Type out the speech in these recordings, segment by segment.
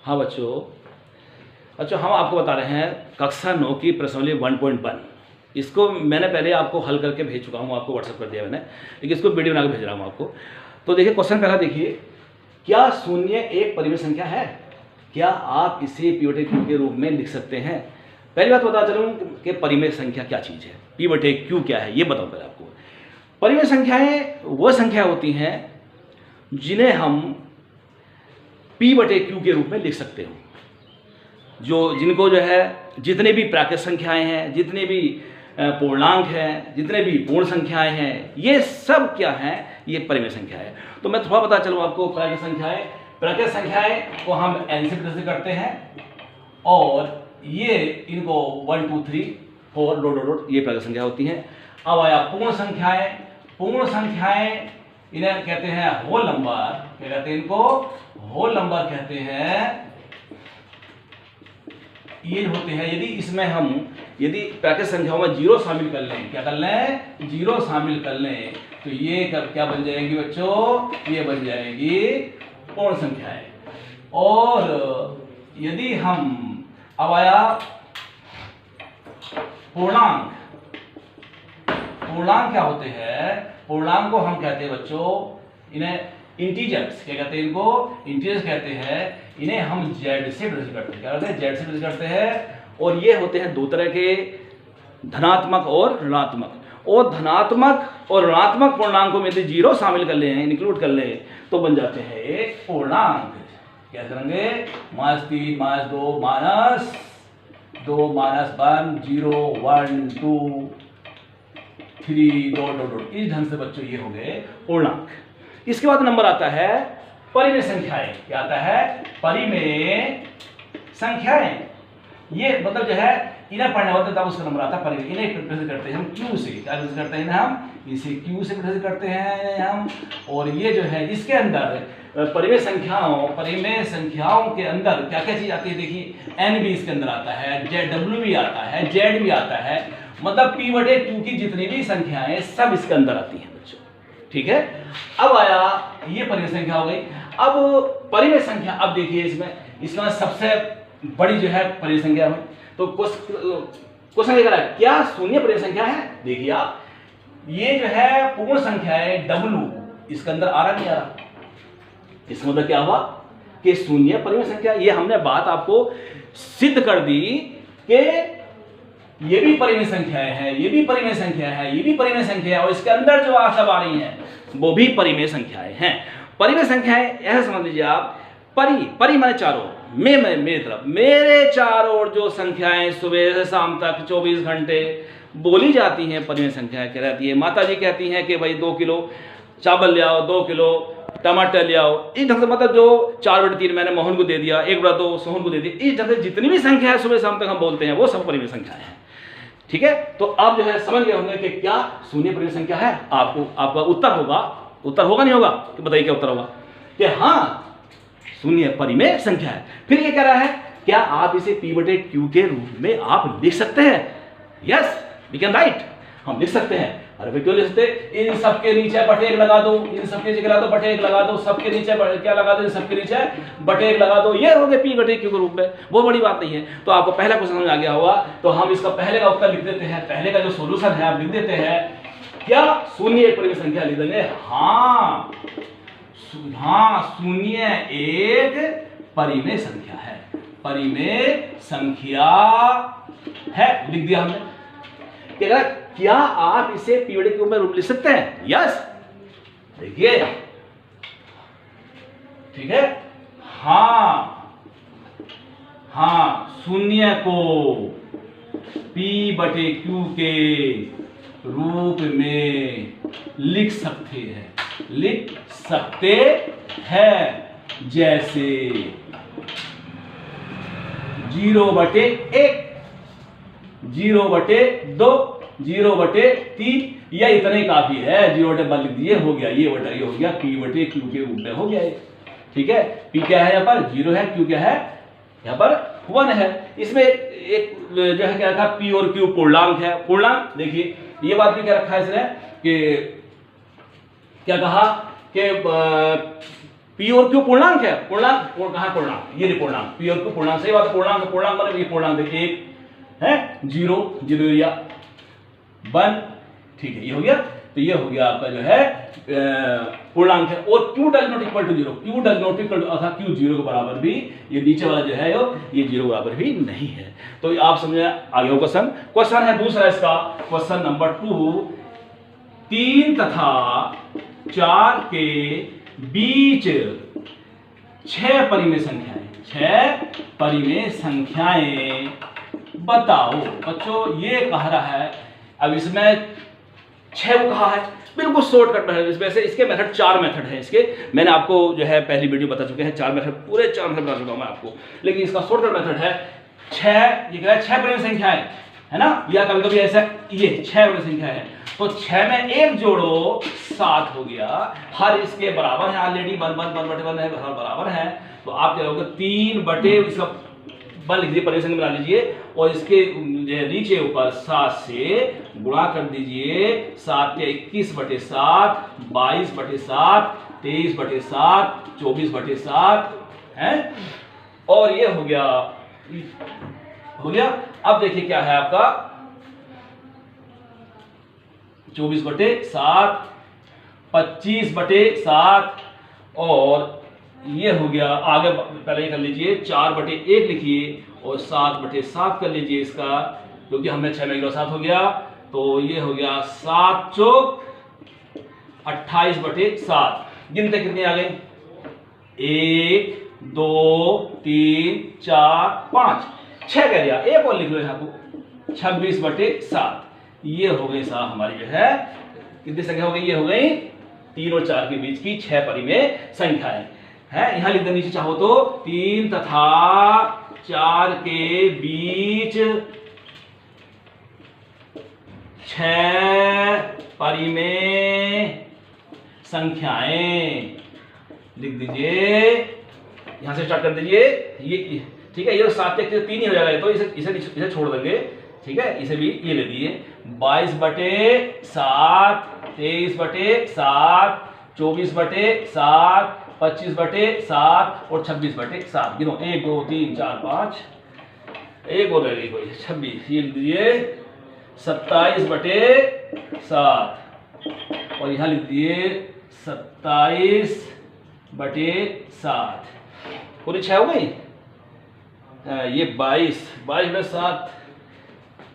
हाँ बच्चों, अच्छा हम आपको बता रहे हैं कक्षा 9 की प्रश्नावली 1.1। इसको मैंने पहले आपको हल करके भेज चुका हूँ, आपको व्हाट्सअप कर दिया मैंने, लेकिन इसको वीडियो बना के भेज रहा हूँ आपको। तो देखिए क्वेश्चन पहला देखिए, क्या शून्य एक परिमेय संख्या है? क्या आप इसे P/Q के रूप में लिख सकते हैं? पहली बात बता चलूँ कि परिमेय संख्या क्या चीज़ है, P/Q क्या है, ये बताऊँ पहले आपको। परिमेय संख्याएँ वो संख्या होती हैं जिन्हें हम P/Q के रूप में लिख सकते हो, जिनको जो है जितने भी प्राकृत संख्याएं हैं, जितने भी पूर्णांक हैं, जितने भी पूर्ण संख्याएं हैं, ये सब क्या हैं, ये परिमेय संख्या है। तो मैं थोड़ा बता चलूँ आपको। प्राकृत संख्याएं को हम n से प्रदर्शित करते हैं, और ये इनको 1 2 3 4 डॉट ये प्राकृत संख्या होती हैं। अब आया पूर्ण संख्याएं इन्हें कहते हैं होल नंबर। क्या कहते हैं इनको? होल नंबर कहते हैं। ये होते हैं यदि प्राकृत संख्याओं में जीरो शामिल कर लें, क्या कर लें? जीरो शामिल कर लें, तो ये क्या बन जाएंगी बच्चों? ये बन जाएगी पूर्ण संख्याएं। और यदि हम अब आया पूर्णांक क्या होते हैं? पूर्णांक को हम कहते हैं बच्चों, इन्हें इंटीजर्स क्या कहते हैं? इनको इंटीजर्स कहते हैं। इन्हें हम z से प्रदर्शित करते हैं। क्या करते हैं? z से प्रदर्शित करते हैं। और ये होते हैं दो तरह के, धनात्मक और ऋणात्मक। और धनात्मक और ऋणात्मक पूर्णांकों में यदि जीरो शामिल कर लें, इंक्लूड कर लें, तो बन जाते हैं एक पूर्णांक। क्या करेंगे? -3 -2 -2 -1 0 1 2 3 डॉट। इस ढंग से बच्चों ये हो गए पूर्णांक। इसके बाद नंबर आता है परिमेय संख्याएं। क्या आता है? परिमेय संख्याएं। ये मतलब जो है इन्हें पढ़ने वाले तब उसका नंबर आता है परिमेय। इन्हें प्रदर्शित करते हैं हम Q से। क्या प्रदर्शित करते हैं हम? इसे Q से प्रदर्शित करते हैं हम। और ये जो है इसके अंदर परिमेय संख्याओं के अंदर क्या क्या चीज आती है? देखिए n भी इसके अंदर आता है, W भी आता है, Z भी आता है। मतलब P/Q की जितनी भी संख्याएं सब इसके अंदर आती हैं बच्चों। ठीक है। अब आया ये परिमेय संख्या हो गई। अब परिमेय संख्या, अब देखिए इसमें सबसे बड़ी जो है परिमेय संख्या हुई। तो क्वेश्चन ये कह रहा है, क्या शून्य परिमेय संख्या है? देखिए आप, ये जो है पूर्ण संख्या है W, इसके अंदर आ रहा नहीं आ रहा। इसका मतलब क्या हुआ कि शून्य परिमेय संख्या। ये हमने बात आपको सिद्ध कर दी कि ये भी परिमेय संख्याएं हैं, ये भी परिमेय संख्या है, ये भी परिमेय संख्या है, और इसके अंदर जो सब आ रही हैं वो भी परिमेय संख्याएं हैं। परिमेय संख्याएं ऐसा समझ लीजिए आप, परि माने चारों, मेरी तरफ, मेरे चारों ओर जो संख्याएं सुबह से शाम तक 24 घंटे बोली जाती हैं, परिमेय संख्याएं क्या रहती है? माता जी कहती हैं कि भाई 2 किलो चावल ले आओ, 2 किलो टमाटर ले आओ। इस ढंग से मतलब जो 4/3 मैंने मोहन को दे दिया, 1/2 सोहन को दे दिया। इस ढंग से जितनी भी संख्या है सुबह शाम तक हम बोलते हैं, वो सब परिमेय संख्याएं हैं। ठीक है। तो आप जो है समझ गए होंगे कि क्या शून्य परिमेय संख्या है। आपका उत्तर होगा नहीं होगा? कि बताइए क्या उत्तर होगा? कि हाँ, शून्य परिमेय संख्या है। फिर ये कह रहा है, क्या आप इसे P/Q के रूप में आप लिख सकते हैं? Yes, we can write. हम लिख सकते हैं। अरे भाई क्यों लिख सकते? इन सबके नीचे /1 लगा दो, इन सबके नीचे क्या लगा दो? /1 लगा दो, सबके नीचे क्या लगा दो? इन सबके नीचे /1 लगा दो। ये हो गए P/Q के रूप में। वो बड़ी बात नहीं है। तो आपको पहला क्वेश्चन समझ आ गया होगा। तो हम इसका पहले का उत्तर लिख देते हैं, पहले का जो सोल्यूशन है आप लिख देते हैं। क्या शून्य एक परिमेय संख्या लिख देंगे? हाँ, शून्य एक परिमेय संख्या है, परिमेय संख्या है, लिख दिया हमने। क्या आप इसे P/Q में रूप लिख सकते हैं? यस, देखिए, ठीक है। हाँ, शून्य को P/Q के रूप में लिख सकते हैं, जैसे 0/1 0/2 0/3 या इतना ही काफी है। 0/1 लिख दिए, हो गया। ये हो गया P/Q के रूप में हो गया। ठीक है। P क्या है यहाँ पर? 0 है। Q क्या है यहाँ पर? 1 है। इसमें एक जो है क्या रखा? P और Q पूर्णांक है। पूर्णांक देखिए, ये बात भी क्या रखा है इसने कि क्या कहा कि पी और क्यू पूर्णांक है, पूर्णांक कहाँ है पूर्णांक, ये नहीं पूर्णांक, पी और क्यू पूर्णांक, सही बात है, पूर्णांक पूर्णांक मतलब ये पूर्णांक देखिए एक है 0 0 या 1, ठीक है, ये हो गया। तो ये हो गया आपका जो है पूर्णांक है। और q does not equal to 0, q does not equal to अर्थात q 0 के बराबर भी, ये नीचे वाला जो है ये 0 के बराबर भी नहीं है। तो आप समझे आगे क्वेश्चन, क्वेश्चन है दूसरा इसका, क्वेश्चन नंबर 2, 3 तथा 4 के बीच 6 परिमेय संख्याएं, 6 परिमेय संख्याएं बताओ। बच्चों ये कह रहा है, अब इसमें 6 को कहा है, बिल्कुल शॉर्टकट मेथड, इसमें से इसके मेथड 4 मेथड है इसके, मैंने आपको जो है पहली वीडियो बता चुके हैं 4 मेथड, पूरे 4 मेथड बता चुका हूं मैं आपको, लेकिन इसका शॉर्टकट मेथड है 6, ये कह रहा है 6 परिमेय संख्याएं है ना, या कभी कभी ऐसा ये 6 परिमेय संख्या है, तो 6 में 1 जोड़ो 7 हो गया, हर इसके बराबर है, ऑलरेडी 1/1 है, बराबर है, तो आप क्या होगा 3 बटे इसका बल लिख दीजिए, परिमेय संख्या बना लीजिए, और इसके नीचे ऊपर 7 से गुणा कर दीजिए, 7 के 21/7, 22/7, 23/7, 24/7 है, और ये हो गया। अब देखिए क्या है आपका 24/7, 25/7, और ये हो गया। आगे पहले ये कर लीजिए 4/1 लिखिए और 7/7 कर लीजिए इसका, क्योंकि हमने 6 में 7 हो गया, तो ये हो गया 7 चौक 28/7। गिनते कितने आ गए, 1 2 3 4 5 6 कह दिया, एक और लिख लो यहाँ को 26/7। ये हो गई साहब हमारी जो है कितनी संख्या हो गई, ये हो गई 3 और 4 के बीच की 6 परिमेय संख्याएं है। यहां लिख दो नीचे चाहो तो, 3 तथा 4 के बीच 6 परिमेय संख्याएं लिख दीजिए, यहां से स्टार्ट कर दीजिए, ये ठीक है, ये 7 के 3 ही हो जाएगा, तो इसे छोड़ देंगे, ठीक है, इसे भी ये ले दीजिए, 22/7, 23/7, 24/7, 25/7 और 26/7। गिनो 1 2 3 4 5, एक और रह गई कोई 26, ये लिख दीजिए 27/7, और यहां लिख दिए 27/7, पूरी 6 हो गई, ये 22/7,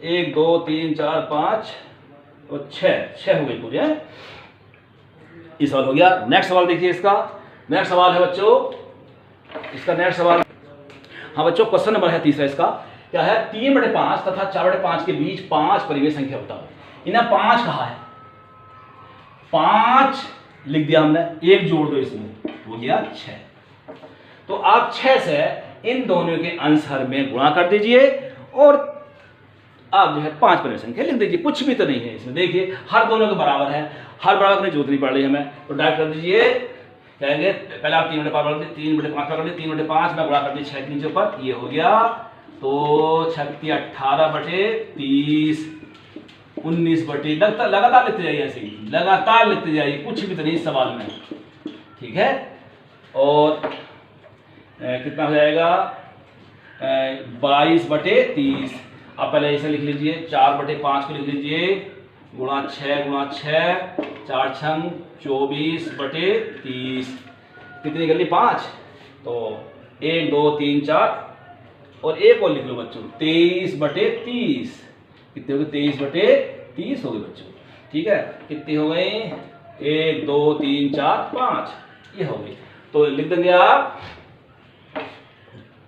1 2 3 4 5 और 6 हो गई पूरी है। इस सवाल हो गया। नेक्स्ट सवाल देखिए, इसका नेक्स्ट सवाल है बच्चों, इसका नेक्स्ट सवाल, हाँ बच्चों क्वेश्चन नंबर है तीसरा, इसका क्या है, 3/5 तथा 4/5 के बीच 5 परिमेय संख्या बताओ। इन्हें 5 कहा है, 5 लिख दिया हमने, 1 जोड़ दो इसमें, हो गया 6। तो आप 6 से इन दोनों के आंसर में गुणा कर दीजिए और आप जो है 5 परिमेय संख्या लिख दीजिए, कुछ भी तो नहीं है इसमें, देखिए हर दोनों के बराबर है, हर बराबर की जरूरत नहीं पड़ रही हमें, तो डायरेक्ट कर दीजिए, कहेंगे पहले आप 3/5 कर दीजिए, 3/5 कर दीजिए, 3/5 में गुणा कर दीजिए 6 के नीचे ऊपर, ये हो गया, तो 36 18/30, 19/, लगातार लिखते जाइए, ऐसे ही लगातार लिखते जाइए, कुछ भी तो नहीं सवाल में, ठीक है। और कितना हो जाएगा 22/30, आप पहले ऐसे लिख लीजिए, 4/5 को लिख लीजिए, गुणा 6 गुणा 6, 4 छंग 24/30, कितनी कर ली 5, तो 1 2 3 4 और एक और लिख लो बच्चों 23/30, कितने हो गए 23/30 हो गए बच्चों, ठीक है, कितनी हो गई 1 2 3 4 5, ये हो गई। तो लिख देंगे आप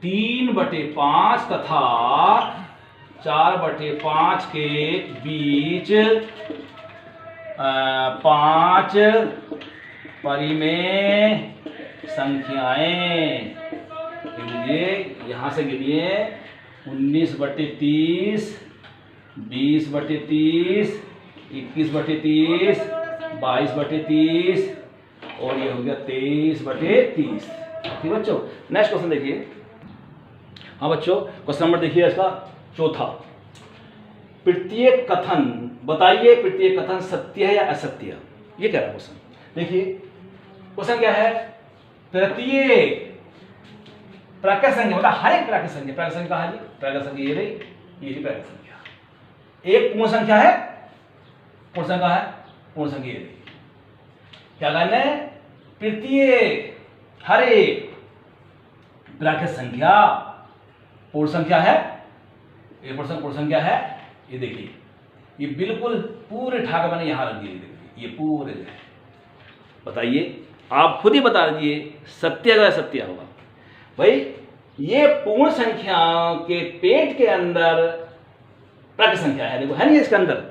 3/5 तथा 4/5 के बीच 5 परिमेय संख्याएं, यहां से गिनिए 19/30, 20/30, 21/30, 22/30 और ये हो गया 23/30। ठीक बच्चों, नेक्स्ट क्वेश्चन देखिए। हाँ बच्चों, क्वेश्चन नंबर देखिए इसका चौथा, प्रत्येक कथन बताइए, प्रत्येक कथन सत्य है या असत्य, ये कह रहा है क्वेश्चन। देखिए क्वेश्चन क्या है, प्रत्येक प्राकृत संख्या मतलब हर एक प्राकृत संख्या, प्राकृत संख्या है जी, प्राकृत संख्या ये रही प्राकृत संख्या। एक पूर्ण संख्या है, पूर्ण संख्या है, पूर्ण संख्या ये रही। क्या करना है? प्रत्येक हर एक प्राकृत संख्या पूर्ण संख्या है, ये पूर्ण संख्या है। ये देखिए, ये बिल्कुल पूरे ठाक मैंने यहां रख दिए, देखिए ये पूरे है। बताइए, आप खुद ही बता दीजिए सत्य का सत्य होगा भाई। ये पूर्ण संख्या के पेट के अंदर प्राकृत संख्या है, देखो है नहीं इसके अंदर,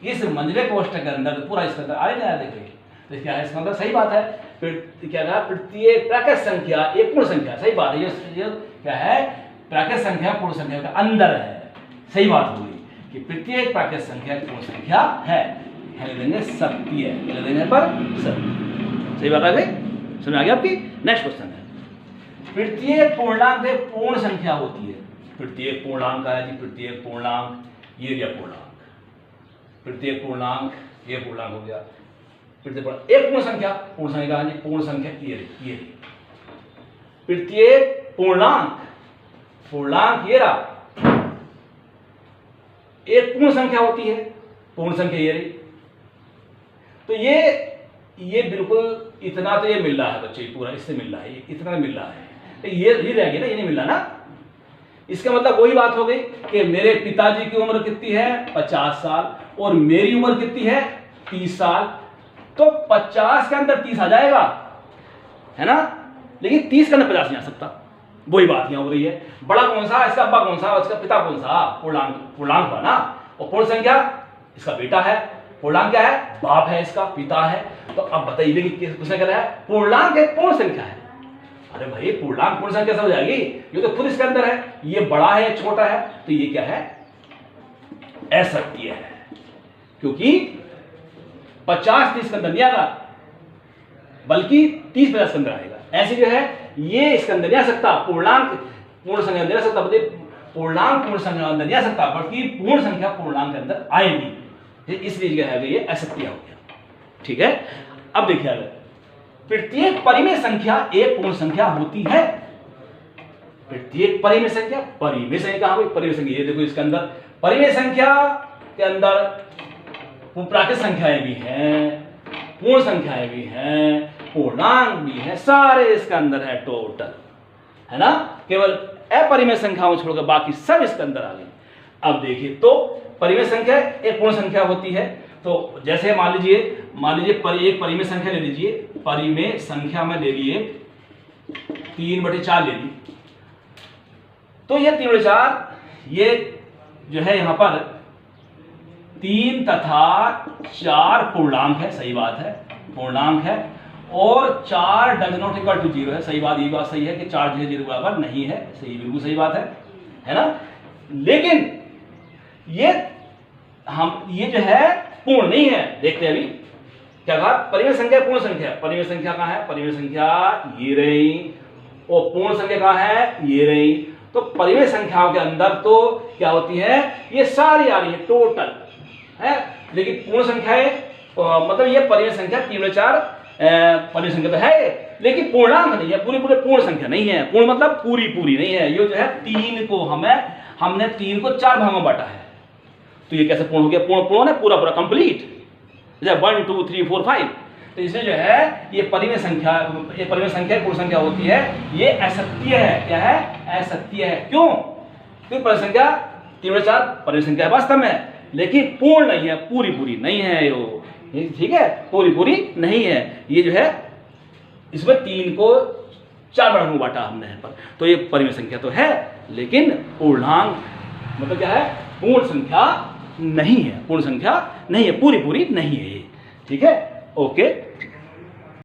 इस मंझले कोष्ठक के अंदर पूरा इसके अंदर आ जाए, देखिए तो क्या है इसका मतलब सही बात है। क्या कहा? प्रत्येक प्राकृत संख्या एक पूर्ण संख्या, सही बात है। ये क्या है? प्राकृत संख्या पूर्ण संख्या के अंदर है, सही बात होगी कि प्रत्येक प्राकृत संख्या पूर्ण संख्या है। लिख देंगे सत्य, लिख देंगे पर सत्य, सही बात आ गई, समझ आ गया आपकी। नेक्स्ट क्वेश्चन है, प्रत्येक पूर्णांक एक पूर्ण संख्या होती है। प्रत्येक पूर्णांक है जी, प्रत्येक पूर्णांक ये या पूर्णांक, प्रत्येक पूर्णांक ये पूर्णांक हो गया। प्रत्येक एक पूर्ण संख्या, पूर्ण संख्या जी, पूर्ण संख्या ये प्रत्येक पूर्णांक, पूर्णांक ये रहा, एक पूर्ण संख्या होती है, पूर्ण संख्या ये रही। तो ये बिल्कुल इतना तो ये मिल रहा है बच्चे, पूरा इससे मिल रहा है, इतना मिल रहा है, ये रह गया ना, ये नहीं मिल रहा ना। इसका मतलब वही बात हो गई कि मेरे पिताजी की उम्र कितनी है? 50 साल, और मेरी उम्र कितनी है? 30 साल। तो 50 के अंदर 30 आ जाएगा, है ना, लेकिन 30 के अंदर 50 नहीं आ सकता। वही बात यहां हो रही है। बड़ा कौन सा? इसका अब्बा कौन सा? इसका पिता कौन सा? पूर्णांक का ना। और पूर्ण संख्या इसका बेटा है, पूर्णांक क्या है? बाप है, इसका पिता है। तो अब बताइए कि किसने कह रहा है? पूर्णांक एक पूर्ण संख्या है। अरे भाई, पूर्णांक पूर्ण संख्या हो जाएगी, ये तो खुद इसके अंदर है। ये बड़ा है, छोटा है, तो ये क्या है? असत्य है, क्योंकि 50-30 के अंदर नहीं आएगा, बल्कि 30-50 के अंदर आएगा। ऐसे जो है ये इसके अंदर नहीं आ सकता, पूर्णांक पूर्ण संख्या अंदर आ सकता, पूर्णांक पूर्ण संख्या अंदर नहीं आ सकता, बल्कि पूर्ण संख्या पूर्णांक के अंदर आएगी। इसलिए क्या है? ये असत्य हो गया। ठीक है, अब देखिए अगर प्रत्येक परिमेय संख्या एक पूर्ण संख्या होती है। प्रत्येक परिमेय संख्या, परिमेय संख्या कहां हुई? परिमेय संख्या ये देखो, इसके अंदर परिमेय संख्या के अंदर प्राकृत संख्याएं भी हैं, पूर्ण संख्याएं भी हैं, पूर्णांक भी हैं, सारे इसके अंदर है टोटल, है ना। केवल अपरिमेय संख्याओं छोड़कर बाकी सब इसके अंदर आ गई। अब देखिए, तो परिमेय संख्या एक पूर्ण संख्या होती है। तो जैसे मान लीजिए एक परिमेय संख्या ले लीजिए, परिमेय संख्या में ले लिए 3/4 ले ली, तो ये 3/4 ये जो है यहां पर 3 तथा 4 पूर्णांक है, सही बात है, पूर्णांक है। और 4 डज नॉट इक्वल टू 0 है, सही बात, ये बात सही है कि 4 जो 0 बराबर नहीं है, सही, बिल्कुल सही बात है ना। लेकिन ये जो है पूर्ण नहीं है। देखते हैं अभी क्या कहा? परिमेय संख्या पूर्ण संख्या, परिमेय संख्या कहां है? परिमेय संख्या ये रही, और पूर्ण संख्या कहां है? ये रही। तो परिमेय संख्याओं के अंदर तो क्या होती है? ये सारी आ रही है टोटल है, लेकिन पूर्ण संख्याएं मतलब ये परिमेय संख्या 3/4 परिमेय संख्या तो है, लेकिन पूर्णांक नहीं है, पूरी पूर्ण संख्या नहीं है। पूर्ण मतलब पूरी नहीं है। ये जो है 3 को हमने 3 को 4 भागों में बांटा है, तो ये कैसे पूर्ण हो गया? पूर्ण है, पूरा कंप्लीट, 1 2 3 4 5। तो इसमें जो है ये परिमेय संख्या पूर्ण संख्या होती है, ये असत्य है। क्या है? असत्य है। क्यों? क्योंकि परिमेय संख्या 3/4 परिमेय संख्या वास्तव में, लेकिन पूर्ण नहीं है, पूरी नहीं है यो, ठीक है, पूरी नहीं है। ये जो है इसमें 3 को 4 भागों में बांटा हमने है पर, तो ये परिमेय संख्या तो है, लेकिन पूर्णांक मतलब क्या है? पूर्ण संख्या नहीं है, पूर्ण संख्या नहीं है, पूरी नहीं है ये। ठीक है, ओके।